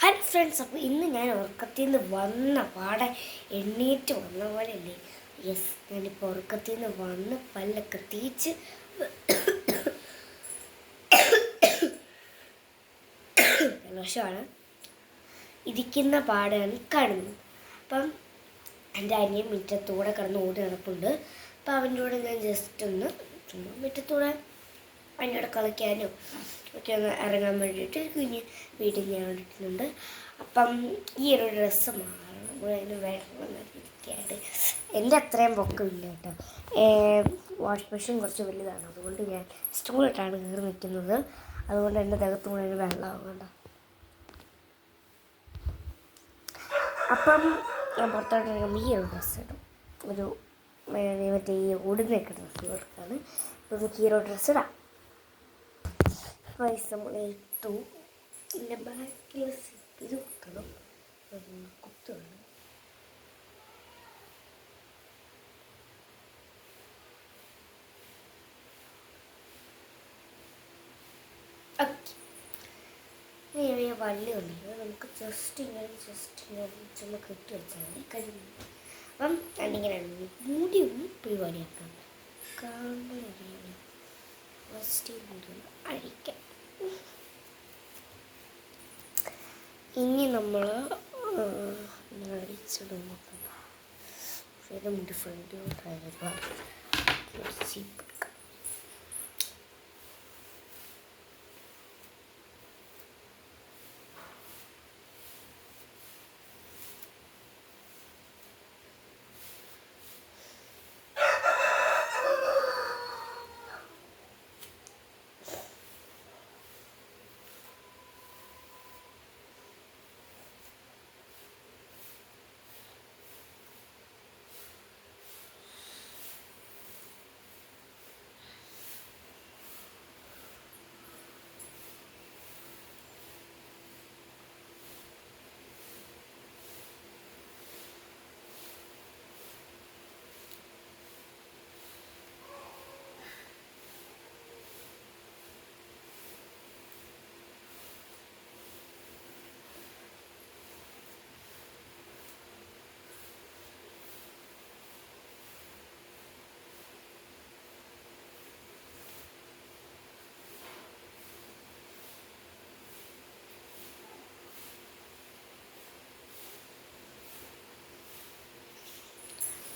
Hi friends, അപ്പോൾ ഇന്ന് ഞാൻ ഉറക്കത്തിൽ നിന്ന് വന്ന പാടെ എണ്ണീറ്റ് വന്ന പോലെ അല്ലേ. യെസ്, ഞാനിപ്പോൾ ഉറക്കത്തിൽ നിന്ന് വന്ന് പല്ലൊക്കെ തേച്ച് ജലദോഷമാണ് ഇരിക്കുന്ന പാടാണ് കാണുന്നത്. അപ്പം എൻ്റെ അനിയൻ മുറ്റത്തൂടെ കിടന്ന് ഓടി നടപ്പുണ്ട്. അപ്പം അവൻ്റെ കൂടെ ഞാൻ ജസ്റ്റ് ഒന്ന് ചുമ്മാ മുറ്റത്തൂടെ അതിനോട് കളിക്കാനോ ഒക്കെ ഒന്ന് ഇറങ്ങാൻ വേണ്ടിയിട്ട് കുഞ്ഞ് വീട്ടിൽ ഞാൻ ഇട്ടിട്ടുണ്ട്. അപ്പം ഈ ഒരു ഡ്രസ്സ് മാറണം, അതിന് വെള്ളമൊക്കെ എൻ്റെ അത്രയും പൊക്കമില്ല കേട്ടോ. വാഷ് മെഷീൻ കുറച്ച് വലുതാണ്, അതുകൊണ്ട് ഞാൻ സ്റ്റൂളിട്ടാണ് കയറി നിൽക്കുന്നത്. അതുകൊണ്ട് എൻ്റെ ദേഹത്ത് കൂടെ അതിന് വെള്ളമാകും കേട്ടോ. അപ്പം ഞാൻ പുറത്തോട്ട് ഇറങ്ങുമ്പോൾ ഈ ഒരു ഡ്രസ്സ് ഇടും, ഒരു മറ്റേ ഈ ഉടുന്നൊക്കെ ഡ്രസ്സ് കൊടുക്കാണ്. അപ്പോൾ എനിക്ക് ഈ ഒരു ഡ്രസ്സ് ഇടാം. പൈസ ഇട്ടു. പിന്നെ ബാക്കിൽ ഇത് വെക്കണം, കുത്തുകയാണ്. ഓക്കെ, വള്ളി ഉണ്ടെങ്കിൽ നമുക്ക് ജസ്റ്റ് ഇങ്ങനെ ചുമ്മാ കെട്ടി വെച്ചാൽ മതി, കഴിഞ്ഞു. അപ്പം ഞാനിങ്ങനെ മുടി ഒന്ന് പരിപാടിയാക്കാം. കാണുമ്പോഴറിയാം ഫസ്റ്റ് മുടി അഴിക്കാം. ഇനി നമ്മൾ അടിച്ചിടും നോക്കാം. പക്ഷേ മുടി ഫ്രണ്ടിലോട്ടായിരുന്നു.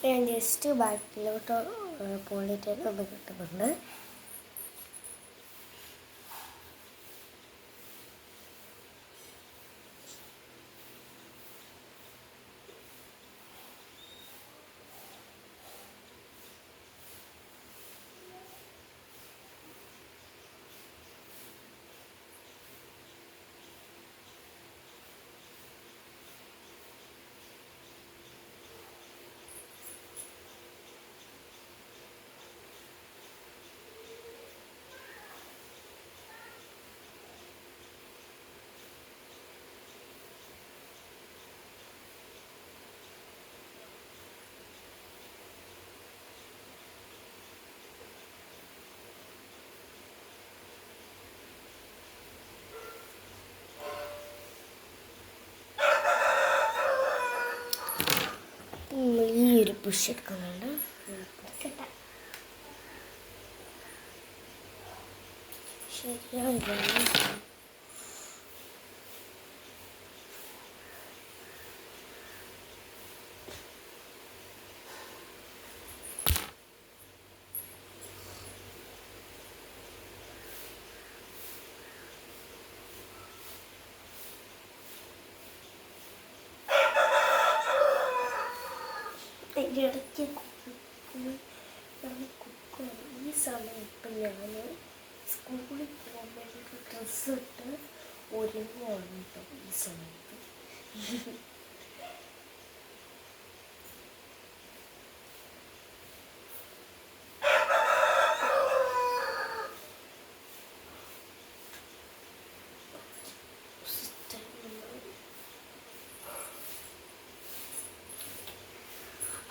ഞാൻ ജസ്റ്റ് ബാക്കിലോട്ട് പോളിറ്റേക്ക് ഒന്ന് കിട്ടുന്നുണ്ട്. ഈ ഒരു പുഷ് എടുക്കുന്നുണ്ട്. ശരിയായില്ല. അതിൻ്റെ ഇടയ്ക്ക് ഈ സമയം ഇപ്പം ഞാൻ സ്കൂളിൽ പോകാൻ വേണ്ടിയിട്ട് ഡ്രസ്സ് ഇട്ട് ഒരുങ്ങുവാണ് കേട്ടോ. ഈ സമയത്ത്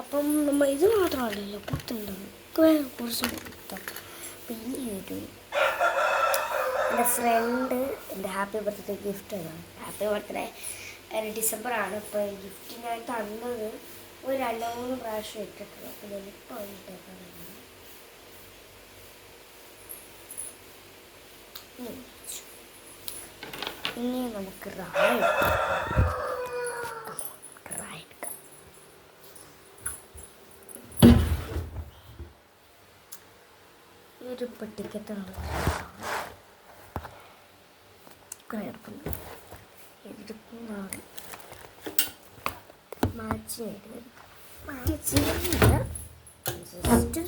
അപ്പം നമ്മൾ ഇത് മാത്രമല്ലല്ലോ പുത്തുണ്ടാവും, കുറച്ച് പുത്താം. അപ്പം ഈ ഒരു എൻ്റെ ഫ്രണ്ട് എൻ്റെ ഹാപ്പി ബർത്ത്ഡേ ഗിഫ്റ്റ് തന്നു. ഹാപ്പി ബർത്ത്ഡേ ഡിസംബറാണ്. ഇപ്പോൾ ഗിഫ്റ്റ് ഞാൻ തന്നത് ഒരു 2-3 പ്രാവശ്യം ഇട്ടിട്ടുള്ളൂ. അപ്പോൾ ഞാനിപ്പോൾ ഇട്ടേക്കാൻ ഇനി നമുക്ക് റായ ഒരു പെട്ടിക്കത്തുള്ള കിടപ്പുണ്ട്. എടുക്കുന്നതാണ് മാച്ചിനായിട്ട് മാച്ചില്ല, ജസ്റ്റ്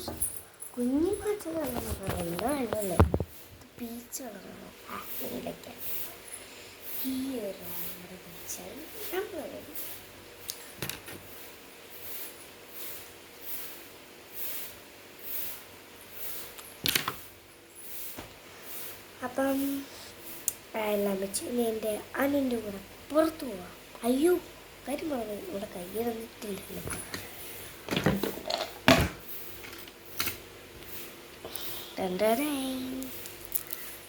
കുഞ്ഞു മാച്ച് എന്താ വേണ്ടല്ലേ. പീച്ച് കളറാണ് ആപ്പിളിലൊക്കെ. ഈ ഒരു വെച്ചാൽ നമ്മൾ അപ്പം എല്ലാം വെച്ച് ഇനി എൻ്റെ അനിൻ്റെ കൂടെ പുറത്തു പോവാം. അയ്യോ കാര്യം പറഞ്ഞു, ഇവിടെ കയ്യിറന്നിട്ടില്ലല്ലോ.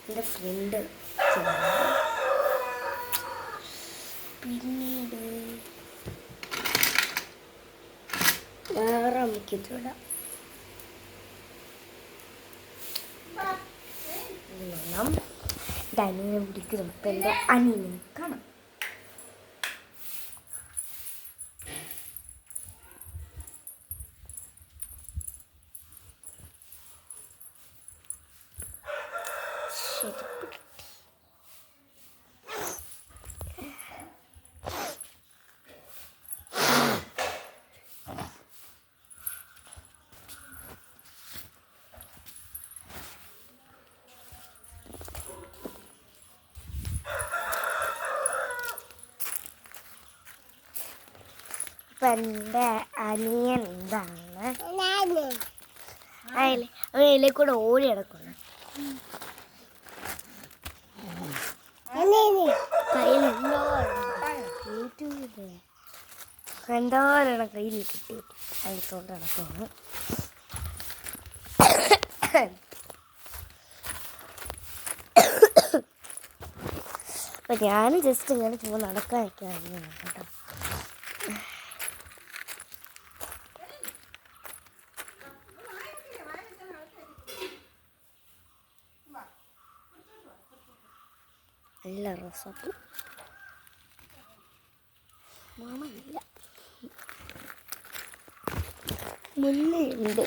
എൻ്റെ ഫ്രണ്ട് പിന്നീട് വേറെ നമുക്കിതിടാം. അനിയനെ പിടിക്കുന്നു. ഇപ്പം എൻ്റെ അനിയനെ കാണാം. ഇപ്പം എൻ്റെ അനിയൻ എന്താണ് അതിലെ കൂടെ ഓടി കിടക്കുന്നു. എന്തോരാണ് കയ്യിൽ കിട്ടി അതിത്തോണ്ട് നടക്കുന്നു. അപ്പം ഞാൻ ജസ്റ്റ് ഇങ്ങനെ ചുമ്മാ നടക്കാനൊക്കെ അറിയുന്നു കേട്ടോ. നല്ല റോസാപ്പൂ മണമില്ല. മുല്ലയുണ്ട്.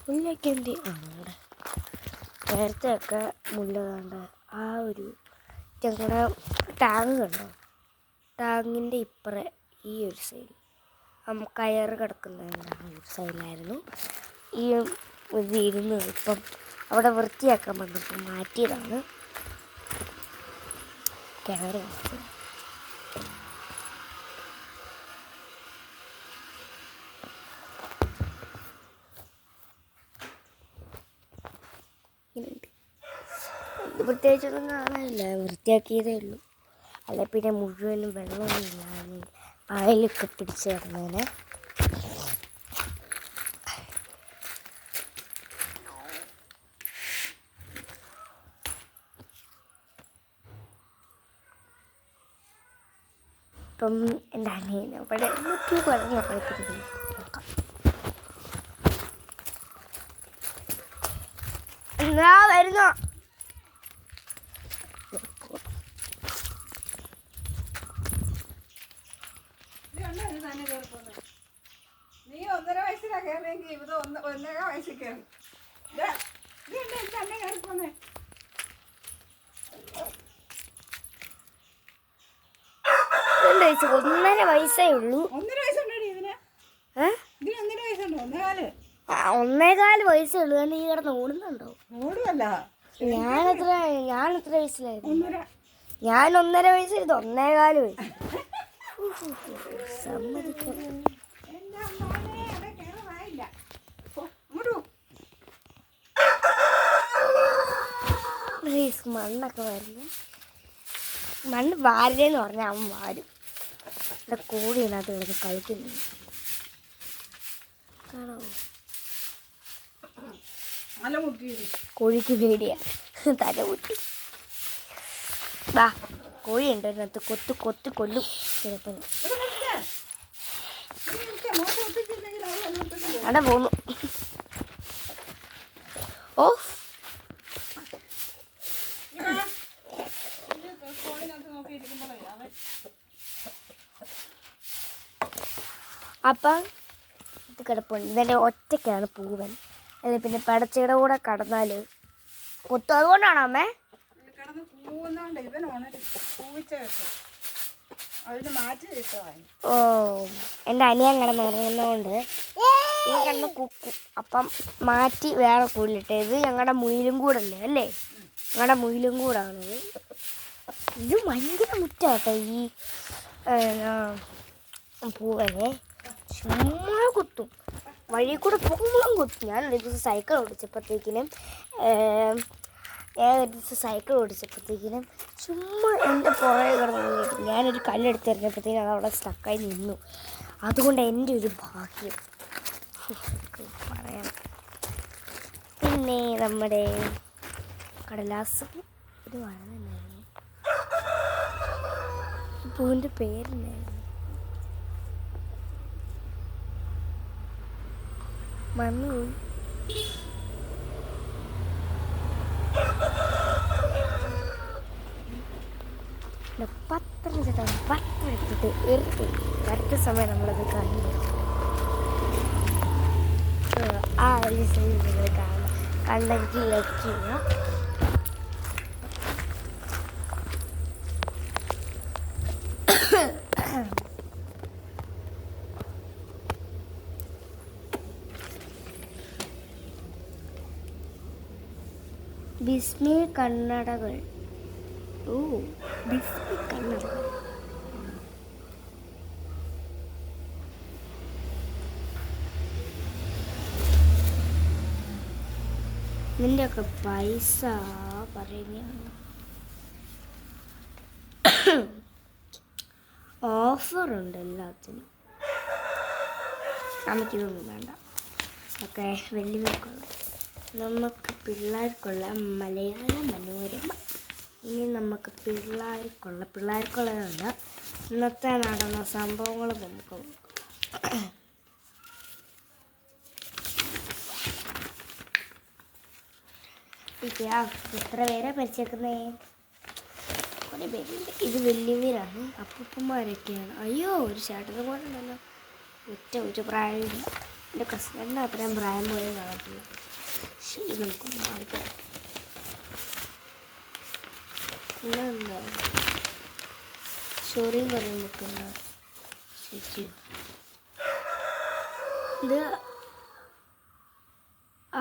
മുല്ലയൊക്കെ എന്ത് ആണ് നേരത്തെ ഒക്കെ മുല്ല കണ്ട ആ ഒരു ഞങ്ങളുടെ ടാങ്ക് കണ്ടോ, ടാങ്കിൻ്റെ ഇപ്പുറം ഈ ഒരു സൈഡ് കയറ് കിടക്കുന്നതിൻ്റെ ആ ഒരു സൈഡിലായിരുന്നു ഈ ഇത് ഇരുന്നത്. ഇപ്പം അവിടെ വൃത്തിയാക്കാൻ വന്നപ്പോൾ മാറ്റിയതാണ്. കിണറ് പ്രത്യേകിച്ചൊന്നും കാണാനില്ല, വൃത്തിയാക്കിയതേ ഉള്ളൂ. അല്ല പിന്നെ മുഴുവനും വെള്ളമൊന്നും ഇല്ലാതെ പായലൊക്കെ പിടിച്ച് കിടന്നേനെ. ഇപ്പം എൻ്റെ അനിയൻ അവിടെ നോക്കി പറഞ്ഞു നോക്കാം. എന്നാ വരുന്നോ? നീ 1.5 വയസ്സിലാ കയറിയെങ്കിൽ ഇത് 1.5 വയസ്സിൽ കയറി. തന്നെ കയറിപ്പോന്നേ. 1.5 വയസ്സേ ഉള്ളൂ. 1.5 വയസ്സുണ്ടോ ഇതിന്? ഇതിന് 1.5 വയസ്സുണ്ടോ? 1.25. 1.25 വയസ്സേ ഉള്ളൂ. കാരണം ഈ കിടന്ന് ഓടുന്നുണ്ടോ? ഓടുമല്ല. ഞാൻ എത്ര വയസ്സിലായിരുന്നു? ഞാൻ 1.5 വയസ്സായിരുന്നു. 1.25 വയസ്സ് സമ്മതിക്കണം. മണ്ണൊക്കെ വരുന്നു. മണ്ണ് വാരുതെന്ന് പറഞ്ഞാൽ അവൻ വാരും. ഇവിടെ കൂടിയിനകത്ത് കിടന്ന് കളിക്കുന്നു കാണാവോ? നല്ല മുട്ടി. കോഴിക്ക് പേടിയാ തല മുട്ടി. വാ, കോഴിയുണ്ട് അതിനകത്ത്. കൊത്തി കൊല്ലും ചിലപ്പോൾ. അവിടെ പോന്നു. ഓ, അപ്പം ഇത് കിടപ്പുണ്ട്. ഇതെൻ്റെ ഒറ്റയ്ക്കാണ് പൂവൻ. അല്ലെ പിന്നെ പടച്ചയുടെ കൂടെ കടന്നാൽ കൊത്തും. അതുകൊണ്ടാണോ അമ്മേ? കിടന്ന് പൂവുന്നോണ്ട് ഇവനാണ് പൂവിച്ച വെക്കും. അതിന് മാറ്റി കിട്ടുവാൻ. ഓ, എൻ്റെ അനിയൻ കിടന്നുറങ്ങുന്നതുകൊണ്ട് ഈ കിടന്ന് കുക്കും. അപ്പം മാറ്റി വേറെ കൂടിലിട്ട്. ഇത് ഞങ്ങളുടെ മുയിലും കൂടല്ലേ അല്ലേ? ഞങ്ങളുടെ മുയിലും കൂടാണിത്. ഇത് ഭയങ്കര മുറ്റാട്ടോ ഈ പൂവനെ. ചുമ്മാ കുത്തും, വഴി കൂടെ പോകുമ്പോഴും കുത്തും. ഞാനൊരു ദിവസം സൈക്കിൾ ഓടിച്ചപ്പോഴത്തേക്കിനും ചുമ്മാ എൻ്റെ പുറകെ കിടന്നു കിട്ടും. ഞാനൊരു കല്ലെടുത്ത് എറിഞ്ഞപ്പോഴത്തേക്കും അത് അവിടെ സ്റ്റക്കായി നിന്നു. അതുകൊണ്ട് എൻ്റെ ഒരു ഭാഗ്യം പറയാം. പിന്നെ നമ്മുടെ കടലാസ് ഇത് വളർന്നുണ്ടായിരുന്നു. പൂവിൻ്റെ പേരുണ്ടായിരുന്നു മണ്ണു. പത്രം എടുത്തിട്ട് എറിഞ്ഞു. കറക്റ്റ് സമയം നമ്മളത് കണ്ടു. ആ ഒരു സൈഡ് നിങ്ങൾ കാണാം. കണ്ടെങ്കിൽ ലൈക്ക് ചെയ്യുക. ബിസ്മി കണ്ണടകൾ. ഓ, ബിസ്മി കണ്ണടകൾ. നിൻ്റെയൊക്കെ പൈസ പറയുകയാണ്. ഓഫറുണ്ട് എല്ലാത്തിനും. നമുക്കിതൊന്നും വേണ്ട. ഒക്കെ വലിയവർക്കുള്ള, നമുക്ക് പിള്ളേർക്കുള്ള മലയാള മനോരമ. ഇനി നമുക്ക് പിള്ളേർക്കുള്ളതുണ്ട്. ഇന്നത്തെ നടന്ന സംഭവങ്ങൾ നമുക്ക് എത്ര പേരെ പരിചയിക്കുന്നേ? കുറേ പേരുണ്ട്. ഇത് വലിയവരാണ്, അപ്പൂപ്പന്മാരൊക്കെയാണ്. അയ്യോ, ഒരു ചേട്ടനും കൂടെ ഉണ്ടല്ലോ. ഒരു പ്രായമില്ല. എൻ്റെ കസിൻ്റെ അത്രയും പ്രായം പോയി കാണത്തില്ല. ശരി, നമുക്ക് മാറിക്കാം. പിന്നെന്താ സ്റ്റോറിയും പറയും നിൽക്കുന്ന ശരി. ഇത്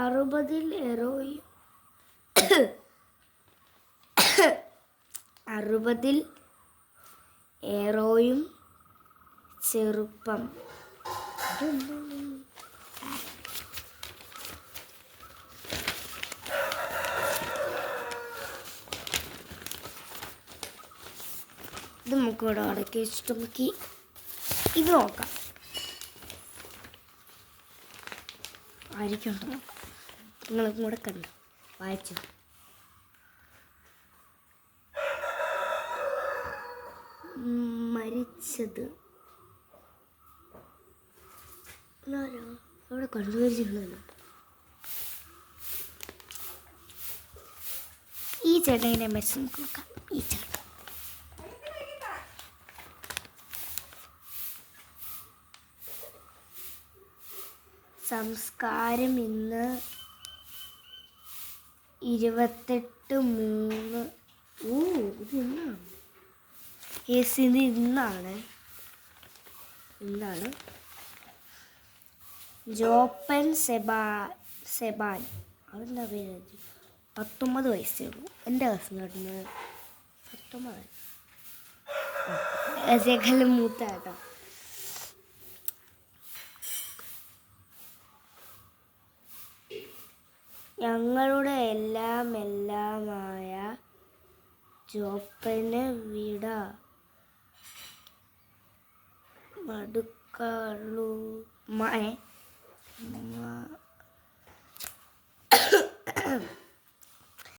60 ഹെറോയും 60 ഏറോയും ചെറുപ്പം. ഇത് നമുക്ക് ഇവിടെ അടക്കി വെച്ചിട്ട് നമുക്ക് ഇത് നോക്കാം. ആയിരിക്കും നോക്കാം. നിങ്ങളും കൂടെ കണ്ടു വായിച്ചു. മരിച്ചത് അവിടെ കണ്ടുവരിച്ചിട്ടുണ്ടല്ലോ. ഈ ചേട്ടനെ മെസ്സേജ് നോക്കാം. ഈ ചേട്ടൻ സംസ്കാരം ഇന്ന് 28/3. ഓ, ഇത് ഇന്നാണ്. യെസ്, ഇത് ഇന്നാണ്. ജോപ്പൻ സെബാൻ അതെന്താ പേര്? 19 വയസ്സേ ഉള്ളൂ. എൻ്റെ കസിനാട്ടിന് 19. കസിനേക്കാളും മൂത്ത കേട്ടോ. ഞങ്ങളുടെ എല്ലാമായ ജോപ്പന് വിട. മടുക്കളു കേട്ടോ